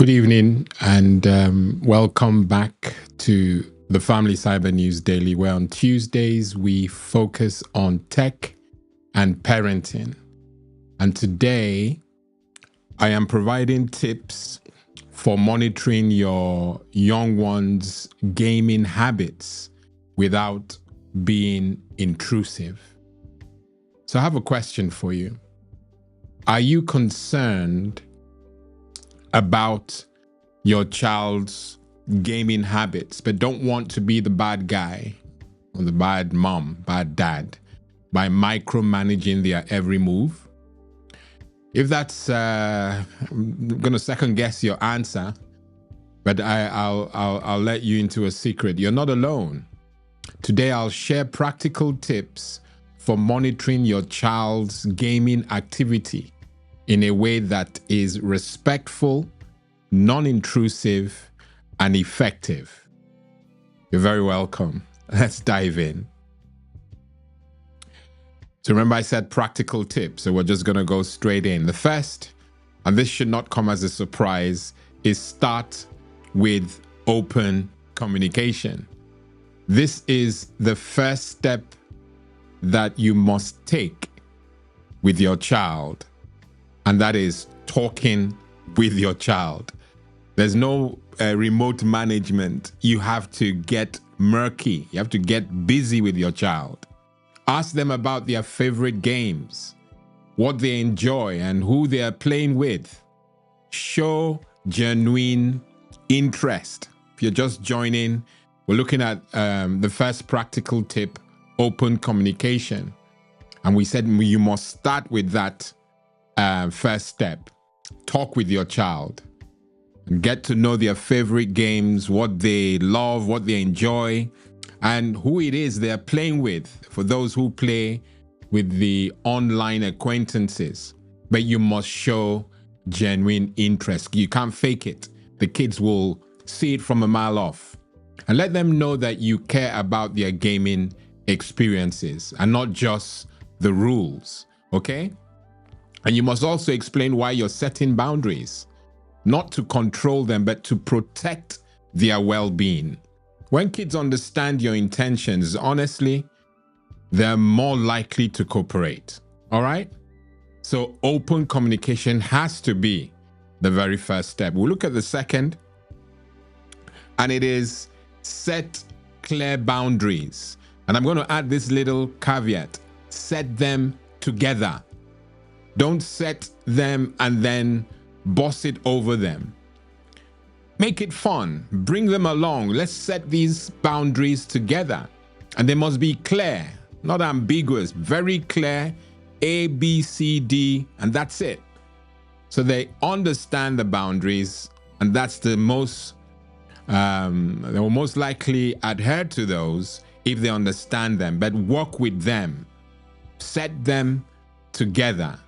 Good evening and welcome back to the Family Cyber News Daily, where on Tuesdays we focus on tech and parenting. And today I am providing tips for monitoring your young ones' gaming habits without being intrusive. So I have a question for you. Are you concerned about your child's gaming habits, but don't want to be the bad guy or the bad mom, bad dad by micromanaging their every move? If that's, I'm going to second guess your answer, but I'll let you into a secret. You're not alone. Today, I'll share practical tips for monitoring your child's gaming activity in a way that is respectful, non-intrusive, and effective. You're very welcome. Let's dive in. So remember, I said practical tips, so we're just going to go straight in. The first, and this should not come as a surprise, is start with open communication. This is the first step that you must take with your child, and that is talking with your child. There's no remote management. You have to get murky. You have to get busy with your child. Ask them about their favorite games, what they enjoy, and who they are playing with. Show genuine interest. If you're just joining, we're looking at the first practical tip, open communication. And we said you must start with that first step. Talk with your child. Get to know their favorite games, what they love, what they enjoy, and who it is they're playing with, for those who play with the online acquaintances. But you must show genuine interest. You can't fake it. The kids will see it from a mile off. And let them know that you care about their gaming experiences and not just the rules, okay? And you must also explain why you're setting boundaries, not to control them, but to protect their well-being. When kids understand your intentions, honestly, they're more likely to cooperate, all right? So open communication has to be the very first step. We'll look at the second, and it is set clear boundaries. And I'm going to add this little caveat: set them together. Don't set them and then boss it over them. Make it fun. Bring them along. Let's set these boundaries together. And they must be clear, not ambiguous, very clear. A, B, C, D, and that's it. So they understand the boundaries, and that's the most, they will most likely adhere to those if they understand them, but work with them. Set them together.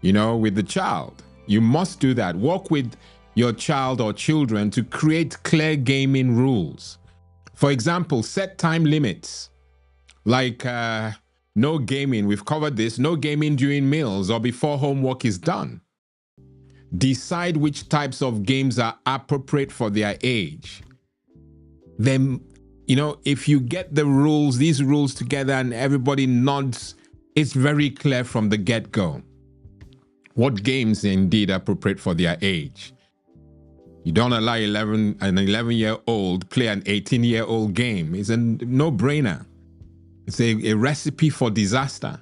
You know, with the child. You must do that. Work with your child or children to create clear gaming rules. For example, set time limits. Like no gaming, we've covered this, no gaming during meals or before homework is done. Decide which types of games are appropriate for their age. Then, you know, if you get the rules, these rules together and everybody nods, it's very clear from the get-go what games are indeed appropriate for their age. You don't allow an 11-year-old play an 18-year-old game. It's a no-brainer. It's a recipe for disaster.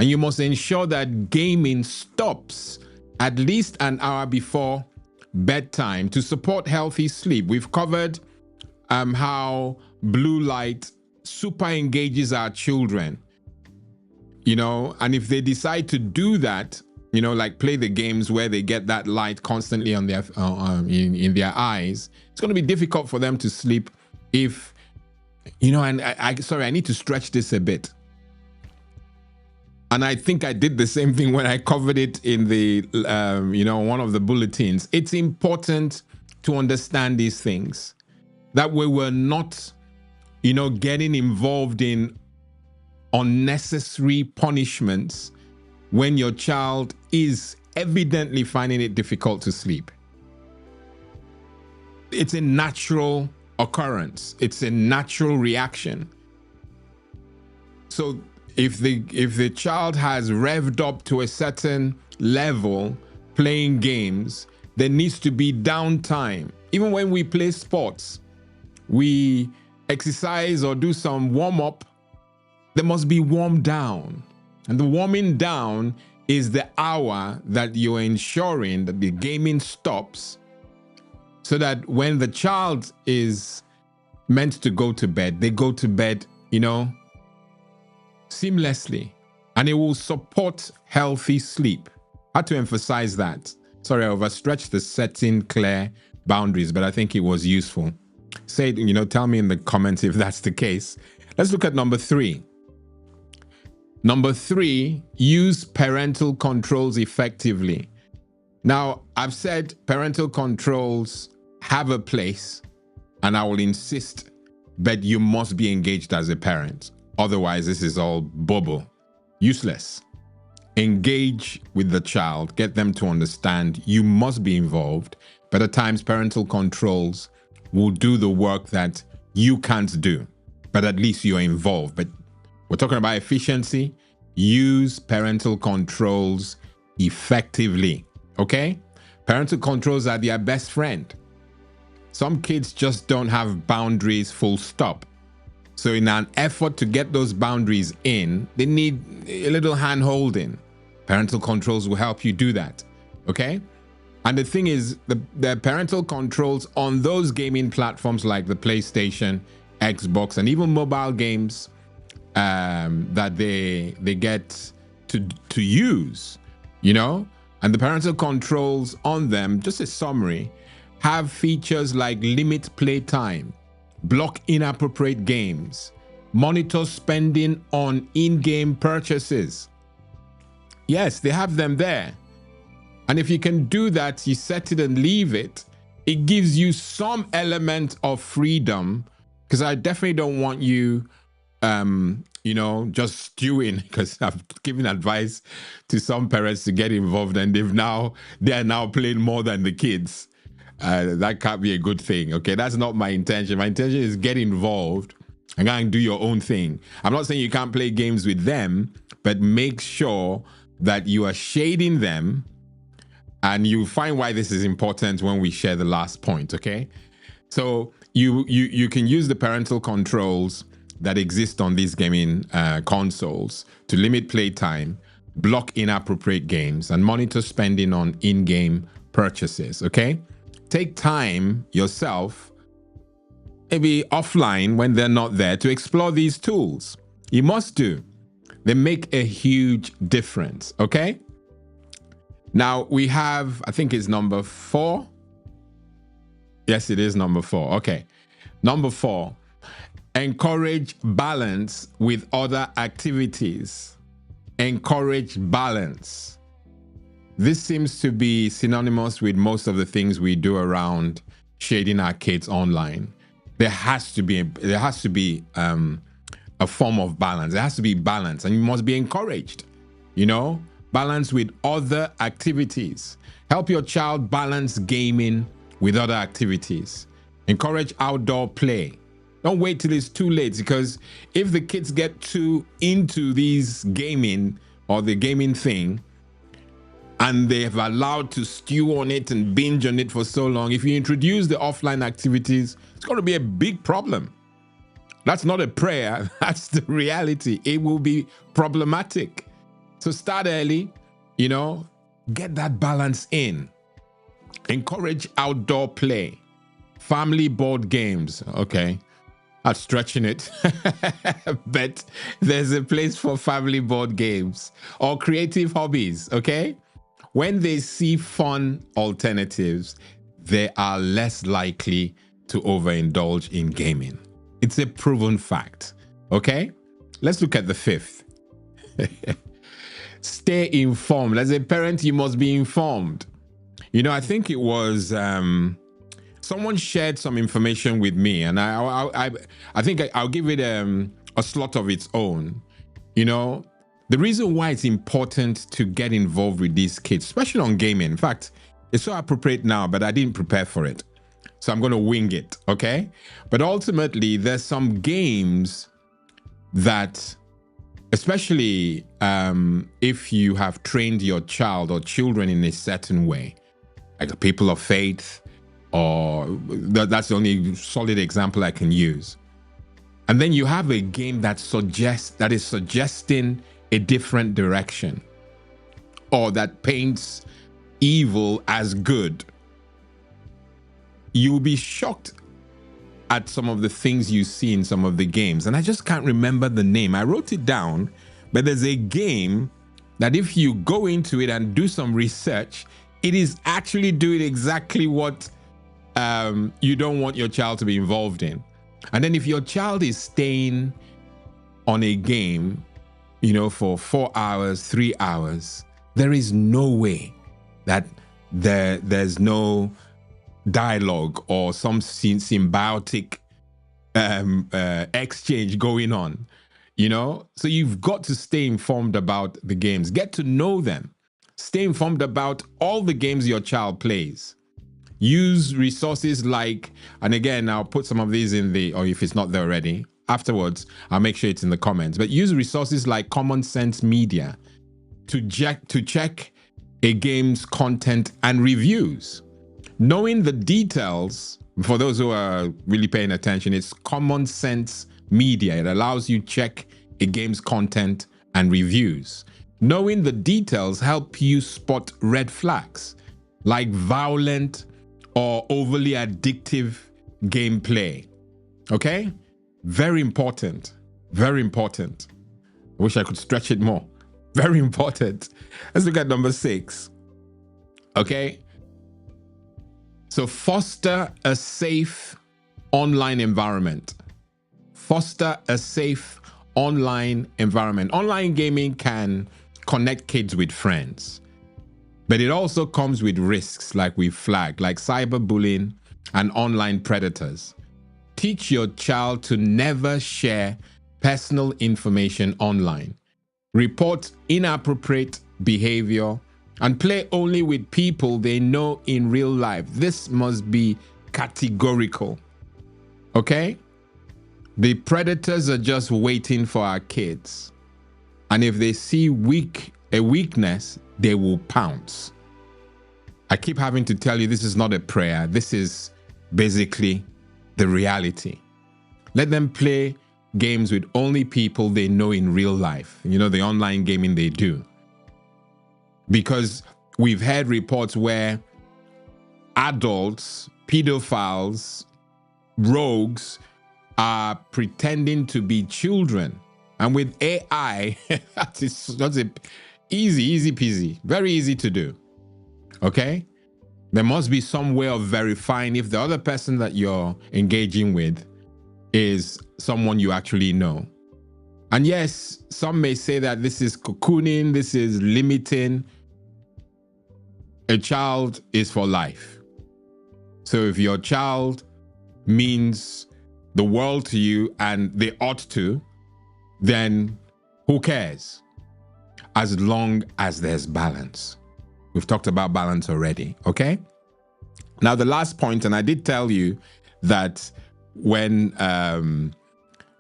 And you must ensure that gaming stops at least an hour before bedtime to support healthy sleep. We've covered how blue light super engages our children. You know, and if they decide to do that, you know, like play the games where they get that light constantly on their in their eyes, it's going to be difficult for them to sleep if, you know, and I need to stretch this a bit. And I think I did the same thing when I covered it in the, you know, one of the bulletins. It's important to understand these things. That way we're not, you know, getting involved in unnecessary punishments when your child is evidently finding it difficult to sleep. it's a natural occurrence. It's a natural reaction. So if the child has revved up to a certain level playing games, there needs to be downtime. Even when we play sports, we exercise or do some warm-up, there must be warm down. And the warming down is the hour that you're ensuring that the gaming stops, so that when the child is meant to go to bed, they go to bed, seamlessly, and it will support healthy sleep. I had to emphasize that. Sorry, I overstretched the setting clear boundaries, but I think it was useful. Say, tell me in the comments if that's the case. Let's look at number 3. Number 3, use parental controls effectively. Now, I've said parental controls have a place, and I will insist, but you must be engaged as a parent. Otherwise, this is all bubble, useless. Engage with the child, get them to understand you must be involved, but at times parental controls will do the work that you can't do, but at least you're involved. But we're talking about efficiency. Use parental controls effectively, okay? Parental controls are their best friend. Some kids just don't have boundaries, full stop. So in an effort to get those boundaries in, they need a little hand holding. Parental controls will help you do that, okay? And the thing is, the parental controls on those gaming platforms like the PlayStation, Xbox, and even mobile games that they get to use, and the parental controls on them, just a summary, have features like limit play time, block inappropriate games, monitor spending on in-game purchases. Yes, they have them there. And if you can do that, you set it and leave it, it gives you some element of freedom, because I definitely don't want you, just stewing, because I've given advice to some parents to get involved and they are now playing more than the kids. That can't be a good thing. Okay, that's not my intention. My intention is get involved and go and do your own thing. I'm not saying you can't play games with them, but make sure that you are shading them, and you'll find why this is important when we share the last point, okay? So you can use the parental controls that exist on these gaming consoles to limit playtime, block inappropriate games, and monitor spending on in-game purchases, okay? Take time yourself, maybe offline when they're not there, to explore these tools. You must do. They make a huge difference, okay? Now we have, I think it's number 4. Yes, it is number 4. Okay. Number 4, encourage balance with other activities. Encourage balance. This seems to be synonymous with most of the things we do around shading our kids online. There has to be a form of balance. There has to be balance, and you must be encouraged, balance with other activities. Help your child balance gaming with other activities. Encourage outdoor play. Don't wait till it's too late, because if the kids get too into these gaming or the gaming thing, and they have allowed to stew on it and binge on it for so long, if you introduce the offline activities, it's going to be a big problem. That's not a prayer, that's the reality. It will be problematic. So start early, get that balance in. Encourage outdoor play. Family board games. Okay, I'm stretching it. But there's a place for family board games or creative hobbies, okay? When they see fun alternatives, they are less likely to overindulge in gaming. It's a proven fact, okay? Let's look at the 5th. Stay informed. As a parent, you must be informed. I think it was someone shared some information with me, and I think I'll give it a slot of its own. The reason why it's important to get involved with these kids, especially on gaming, in fact, it's so appropriate now, but I didn't prepare for it. So I'm going to wing it, okay? But ultimately, there's some games that, especially if you have trained your child or children in a certain way, like people of faith, or that's the only solid example I can use. And then you have a game that is suggesting a different direction, or that paints evil as good. You'll be shocked at some of the things you see in some of the games. And I just can't remember the name. I wrote it down, but there's a game that if you go into it and do some research, it is actually doing exactly what you don't want your child to be involved in. And then if your child is staying on a game, for 4 hours, 3 hours, there is no way that there's no dialogue or some symbiotic exchange going on, So you've got to stay informed about the games. Get to know them. Stay informed about all the games your child plays. Use resources like, and again, I'll put some of these or if it's not there already, afterwards, I'll make sure it's in the comments. But use resources like Common Sense Media to check a game's content and reviews. Knowing the details, for those who are really paying attention, it's Common Sense Media. It allows you check a game's content and reviews. Knowing the details help you spot red flags, like violent or overly addictive gameplay. Okay? Very important. Very important. I wish I could stretch it more. Very important. Let's look at number 6. Okay? So foster a safe online environment. Foster a safe online environment. Online gaming can connect kids with friends, but it also comes with risks like we've flagged, like cyberbullying and online predators. Teach your child to never share personal information online. Report inappropriate behavior and play only with people they know in real life. This must be categorical. Okay? The predators are just waiting for our kids. And if they see a weakness, they will pounce. I keep having to tell you, this is not a prayer. This is basically the reality. Let them play games with only people they know in real life. The online gaming they do. Because we've heard reports where adults, pedophiles, rogues are pretending to be children. And with AI, that's easy peasy, very easy to do. Okay? There must be some way of verifying if the other person that you're engaging with is someone you actually know. And yes, some may say that this is cocooning, this is limiting. A child is for life. So if your child means the world to you and they ought to, then who cares? As long as there's balance. We've talked about balance already, okay? Now, the last point, and I did tell you that when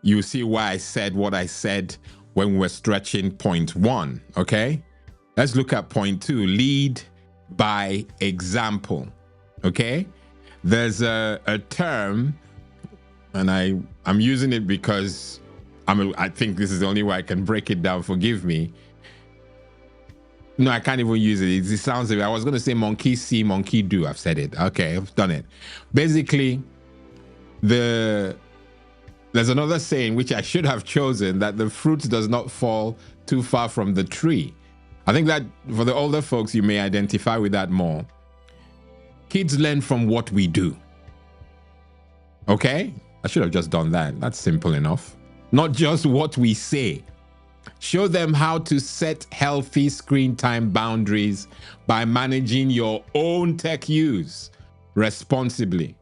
you see why I said what I said when we were stretching point 1, okay? Let's look at point 2, lead by example, okay? There's a term, and I'm using it because I think this is the only way I can break it down, forgive me. No, I can't even use it. It sounds like I was going to say monkey see, monkey do. I've said it. Okay, I've done it. Basically, there's another saying which I should have chosen, that the fruit does not fall too far from the tree. I think that for the older folks, you may identify with that more. Kids learn from what we do. Okay? I should have just done that. That's simple enough. Not just what we say. Show them how to set healthy screen time boundaries by managing your own tech use responsibly.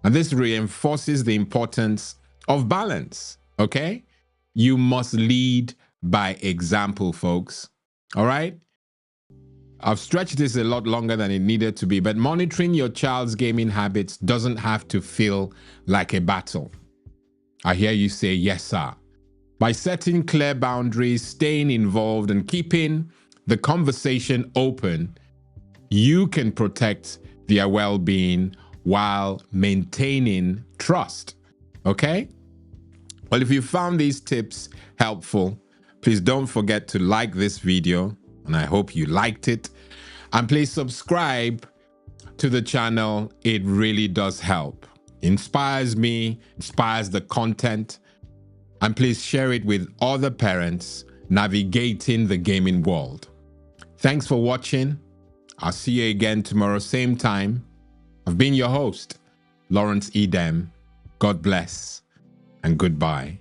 And this reinforces the importance of balance, okay? You must lead by example, folks. All right? I've stretched this a lot longer than it needed to be, but monitoring your child's gaming habits doesn't have to feel like a battle. I hear you say, yes, sir. By setting clear boundaries, staying involved, and keeping the conversation open, you can protect their well-being while maintaining trust. Okay? Well, if you found these tips helpful, please don't forget to like this video, and I hope you liked it. And please subscribe to the channel. It really does help. Inspires me, inspires the content. And please share it with other parents navigating the gaming world. Thanks for watching. I'll see you again tomorrow, same time. I've been your host, Lawrence Edem. God bless and goodbye.